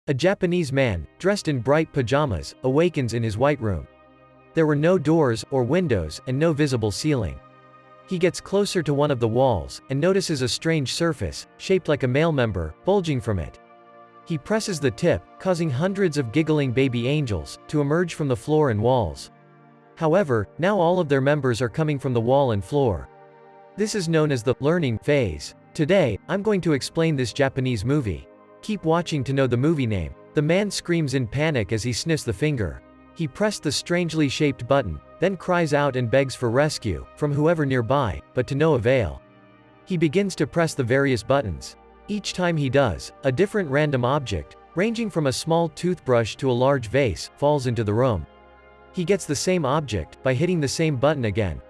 A Japanese man, dressed in bright pajamas, awakens in his white room. There were no doors or windows and no visible ceiling. He gets closer to one of the walls, and notices a strange surface, shaped like a male member, bulging from it. He presses the tip, causing hundreds of giggling baby angels to emerge from the floor and walls. However, now all of their members are coming from the wall and floor. This is known as the learning phase. Today, I'm going to explain this Japanese movie. Keep watching to know the movie name. The man screams in panic as he sniffs the finger. He pressed the strangely shaped button, then cries out and begs for rescue from whoever nearby, but to no avail. He begins to press the various buttons. Each time he does, a different random object, ranging from a small toothbrush to a large vase, falls into the room. He gets the same object by hitting the same button again.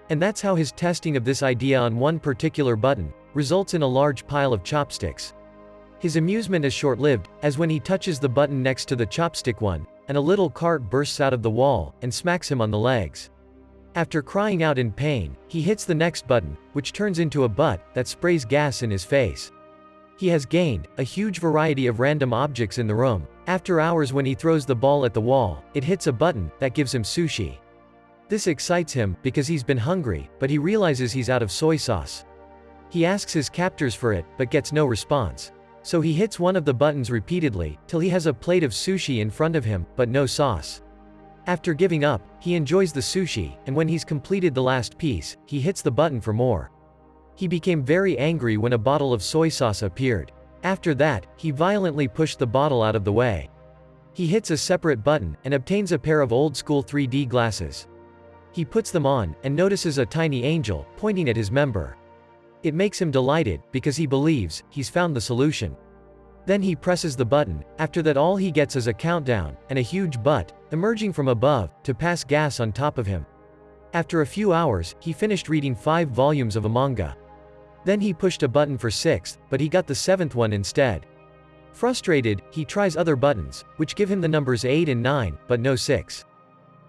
And that's how his testing of this idea on one particular button results in a large pile of chopsticks. His amusement is short-lived, as when he touches the button next to the chopstick one, and a little cart bursts out of the wall and smacks him on the legs. After crying out in pain, he hits the next button, which turns into a butt that sprays gas in his face. He has gained a huge variety of random objects in the room. After hours, when he throws the ball at the wall, it hits a button that gives him sushi. This excites him because he's been hungry, but he realizes he's out of soy sauce. He asks his captors for it, but gets no response. So he hits one of the buttons repeatedly, till he has a plate of sushi in front of him, but no sauce. After giving up, he enjoys the sushi, and when he's completed the last piece, he hits the button for more. He became very angry when a bottle of soy sauce appeared. After that, he violently pushed the bottle out of the way. He hits a separate button, and obtains a pair of old-school 3D glasses. He puts them on, and notices a tiny angel, pointing at his member. It makes him delighted, because he believes he's found the solution. Then he presses the button. After that, all he gets is a countdown, and a huge butt, emerging from above, to pass gas on top of him. After a few hours, he finished reading 5 volumes of a manga. Then he pushed a button for 6th, but he got the 7th one instead. Frustrated, he tries other buttons, which give him the numbers 8 and 9, but no 6.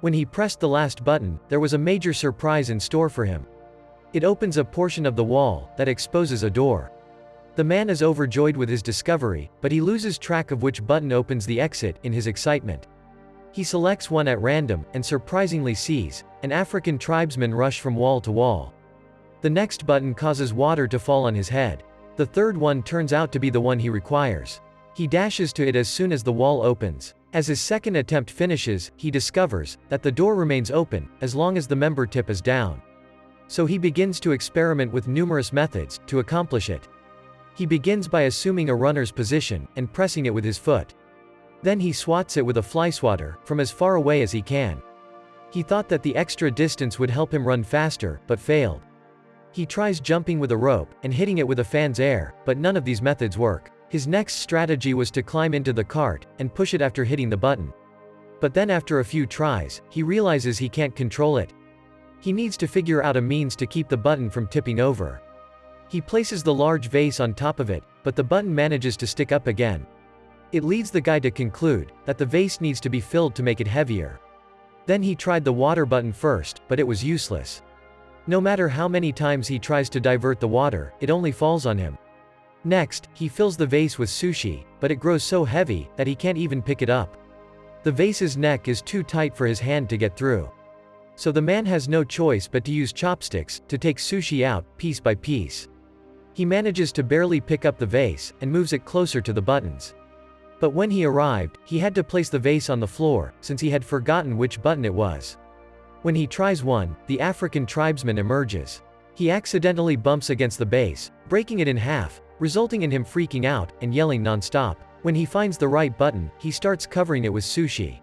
When he pressed the last button, there was a major surprise in store for him. It opens a portion of the wall that exposes a door. The man is overjoyed with his discovery, but he loses track of which button opens the exit in his excitement. He selects one at random, and surprisingly sees an African tribesman rush from wall to wall. The next button causes water to fall on his head. The third one turns out to be the one he requires. He dashes to it as soon as the wall opens. As his second attempt finishes, he discovers that the door remains open, as long as the member tip is down. So he begins to experiment with numerous methods to accomplish it. He begins by assuming a runner's position, and pressing it with his foot. Then he swats it with a fly swatter, from as far away as he can. He thought that the extra distance would help him run faster, but failed. He tries jumping with a rope, and hitting it with a fan's air, but none of these methods work. His next strategy was to climb into the cart, and push it after hitting the button. But then after a few tries, he realizes he can't control it. He needs to figure out a means to keep the button from tipping over. He places the large vase on top of it, but the button manages to stick up again. It leads the guy to conclude that the vase needs to be filled to make it heavier. Then he tried the water button first, but it was useless. No matter how many times he tries to divert the water, it only falls on him. Next, he fills the vase with sushi, but it grows so heavy that he can't even pick it up. The vase's neck is too tight for his hand to get through. So the man has no choice but to use chopsticks to take sushi out, piece by piece. He manages to barely pick up the vase, and moves it closer to the buttons. But when he arrived, he had to place the vase on the floor, since he had forgotten which button it was. When he tries one, the African tribesman emerges. He accidentally bumps against the base, breaking it in half, resulting in him freaking out, and yelling non-stop. When he finds the right button, he starts covering it with sushi.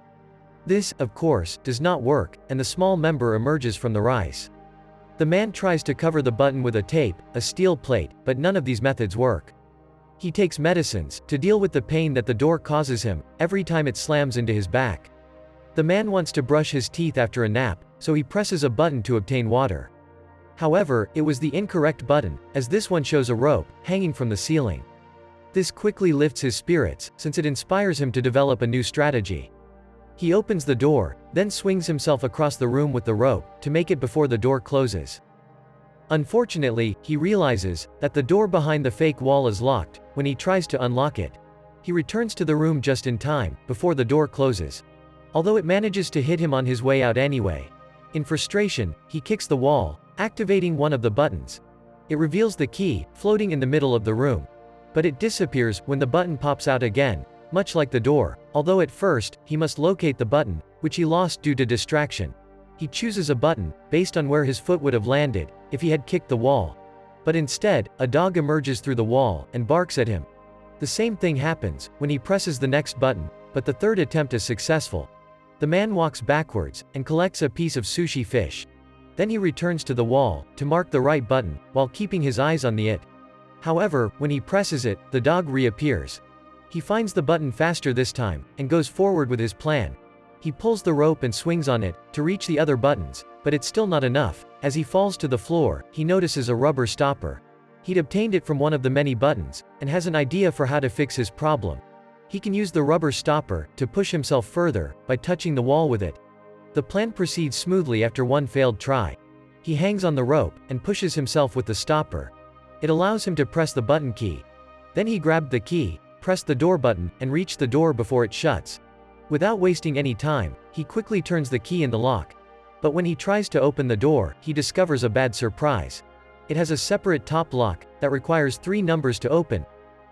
This, of course, does not work, and the small member emerges from the rice. The man tries to cover the button with a tape, a steel plate, but none of these methods work. He takes medicines to deal with the pain that the door causes him every time it slams into his back. The man wants to brush his teeth after a nap, so he presses a button to obtain water. However, it was the incorrect button, as this one shows a rope hanging from the ceiling. This quickly lifts his spirits, since it inspires him to develop a new strategy. He opens the door, then swings himself across the room with the rope, to make it before the door closes. Unfortunately, he realizes that the door behind the fake wall is locked. When he tries to unlock it, He returns to the room just in time, before the door closes. Although it manages to hit him on his way out anyway. In frustration, he kicks the wall, activating one of the buttons. It reveals the key, floating in the middle of the room. But it disappears when the button pops out again, much like the door, although at first, he must locate the button, which he lost due to distraction. He chooses a button, based on where his foot would have landed, if he had kicked the wall. But instead, a dog emerges through the wall, and barks at him. The same thing happens, when he presses the next button, but the third attempt is successful. The man walks backwards, and collects a piece of sushi fish. Then he returns to the wall, to mark the right button, while keeping his eyes on the it. However, when he presses it, the dog reappears. He finds the button faster this time, and goes forward with his plan. He pulls the rope and swings on it, to reach the other buttons, but it's still not enough. As he falls to the floor, he notices a rubber stopper. He'd obtained it from one of the many buttons, and has an idea for how to fix his problem. He can use the rubber stopper, to push himself further, by touching the wall with it. The plan proceeds smoothly after one failed try. He hangs on the rope, and pushes himself with the stopper. It allows him to press the button key. Then he grabbed the key, pressed the door button, and reached the door before it shuts. Without wasting any time, he quickly turns the key in the lock. But when he tries to open the door, he discovers a bad surprise. It has a separate top lock, that requires 3 numbers to open.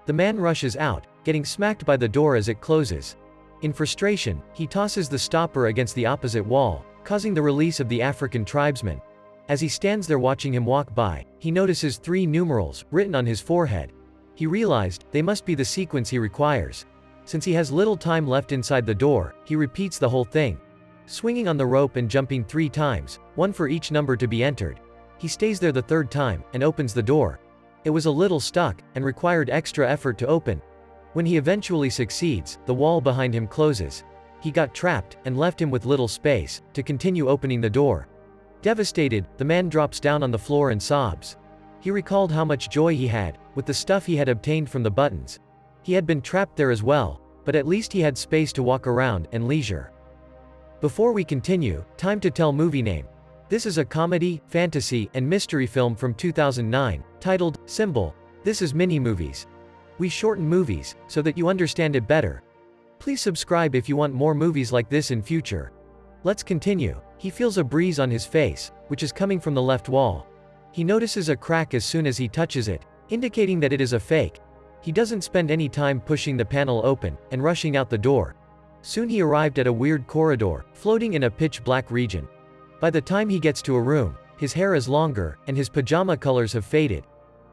The man rushes out, getting smacked by the door as it closes. In frustration, he tosses the stopper against the opposite wall, causing the release of the African tribesman. As he stands there watching him walk by, he notices 3 numerals, written on his forehead. He realized, they must be the sequence he requires. Since he has little time left inside the door, he repeats the whole thing. Swinging on the rope and jumping 3 times, one for each number to be entered. He stays there the 3rd time, and opens the door. It was a little stuck, and required extra effort to open. When he eventually succeeds, the wall behind him closes. He got trapped, and left him with little space, to continue opening the door. Devastated, the man drops down on the floor and sobs. He recalled how much joy he had, with the stuff he had obtained from the buttons. He had been trapped there as well, but at least he had space to walk around, and leisure. Before we continue, time to tell movie name. This is a comedy, fantasy, and mystery film from 2009, titled, Symbol. This is mini-movies. We shorten movies, so that you understand it better. Please subscribe if you want more movies like this in future. Let's continue. He feels a breeze on his face, which is coming from the left wall. He notices a crack as soon as he touches it, indicating that it is a fake. He doesn't spend any time pushing the panel open, and rushing out the door. Soon he arrived at a weird corridor, floating in a pitch-black region. By the time he gets to a room, his hair is longer, and his pajama colors have faded.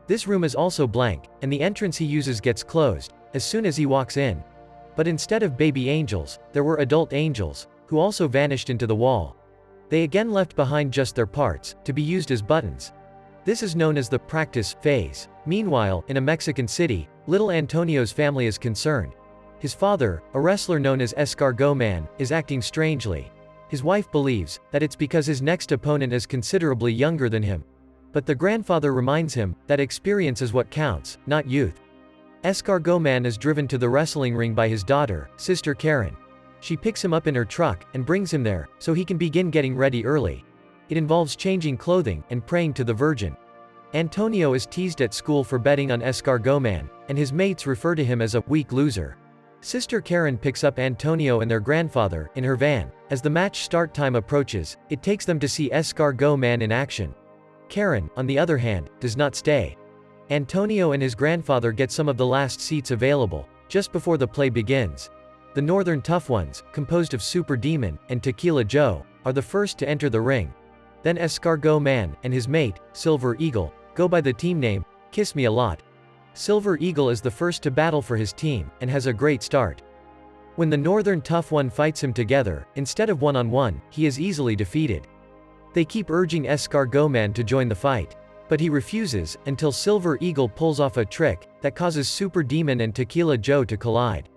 This room is also blank, and the entrance he uses gets closed, as soon as he walks in. But instead of baby angels, there were adult angels, who also vanished into the wall. They again left behind just their parts, to be used as buttons. This is known as the practice phase. Meanwhile, in a Mexican city, little Antonio's family is concerned. His father, a wrestler known as Escargot Man, is acting strangely. His wife believes that it's because his next opponent is considerably younger than him. But the grandfather reminds him that experience is what counts, not youth. Escargot Man is driven to the wrestling ring by his daughter, Sister Karen. She picks him up in her truck and brings him there, so he can begin getting ready early. It involves changing clothing and praying to the Virgin. Antonio is teased at school for betting on Escargot Man, and his mates refer to him as a weak loser. Sister Karen picks up Antonio and their grandfather in her van. As the match start time approaches, it takes them to see Escargot Man in action. Karen, on the other hand, does not stay. Antonio and his grandfather get some of the last seats available, just before the play begins. The Northern Tough Ones, composed of Super Demon and Tequila Joe, are the first to enter the ring. Then Escargot Man and his mate, Silver Eagle, go by the team name, Kiss Me a Lot. Silver Eagle is the first to battle for his team, and has a great start. When the Northern Tough One fights him together, instead of one-on-one, he is easily defeated. They keep urging Escargot Man to join the fight. But he refuses, until Silver Eagle pulls off a trick that causes Super Demon and Tequila Joe to collide.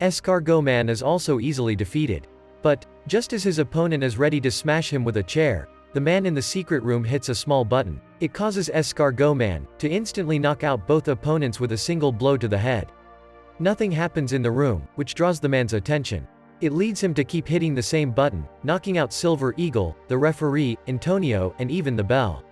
Escargot Man is also easily defeated. But, just as his opponent is ready to smash him with a chair, the man in the secret room hits a small button. It causes Escargot Man to instantly knock out both opponents with a single blow to the head. Nothing happens in the room, which draws the man's attention. It leads him to keep hitting the same button, knocking out Silver Eagle, the referee, Antonio, and even the bell.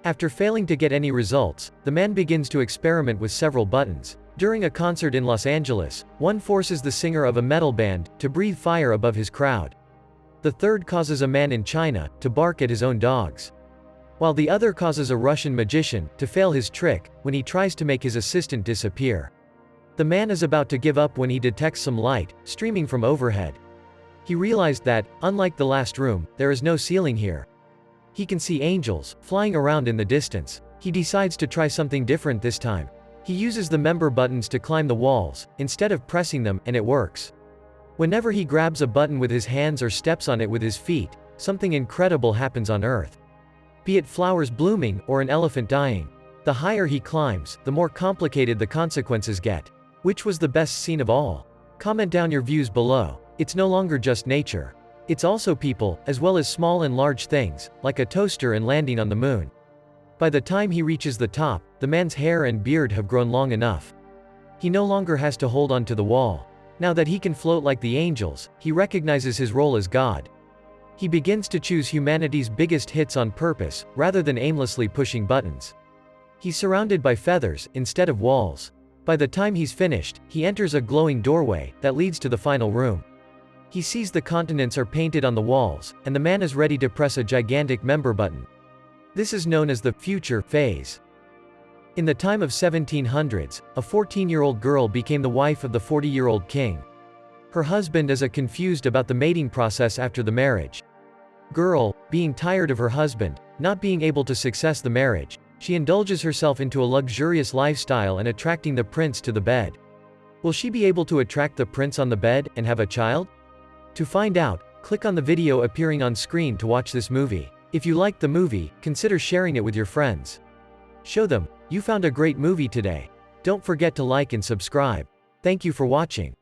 After failing to get any results, the man begins to experiment with several buttons. During a concert in Los Angeles, one forces the singer of a metal band to breathe fire above his crowd. The third causes a man in China to bark at his own dogs. While the other causes a Russian magician to fail his trick when he tries to make his assistant disappear. The man is about to give up when he detects some light streaming from overhead. He realized that, unlike the last room, there is no ceiling here. He can see angels flying around in the distance. He decides to try something different this time. He uses the member buttons to climb the walls, instead of pressing them, and it works. Whenever he grabs a button with his hands or steps on it with his feet, something incredible happens on Earth. Be it flowers blooming or an elephant dying. The higher he climbs, the more complicated the consequences get. Which was the best scene of all? Comment down your views below. It's no longer just nature. It's also people, as well as small and large things, like a toaster and landing on the moon. By the time he reaches the top, the man's hair and beard have grown long enough. He no longer has to hold on to the wall. Now that he can float like the angels, he recognizes his role as God. He begins to choose humanity's biggest hits on purpose, rather than aimlessly pushing buttons. He's surrounded by feathers, instead of walls. By the time he's finished, he enters a glowing doorway that leads to the final room. He sees the continents are painted on the walls, and the man is ready to press a gigantic member button. This is known as the future phase. In the time of 1700s, a 14-year-old girl became the wife of the 40-year-old king. Her husband is confused about the mating process after the marriage. Girl, being tired of her husband not being able to success the marriage, she indulges herself into a luxurious lifestyle and attracting the prince to the bed. Will she be able to attract the prince on the bed and have a child? To find out, click on the video appearing on screen to watch this movie. If you liked the movie, consider sharing it with your friends. Show them you found a great movie today. Don't forget to like and subscribe. Thank you for watching.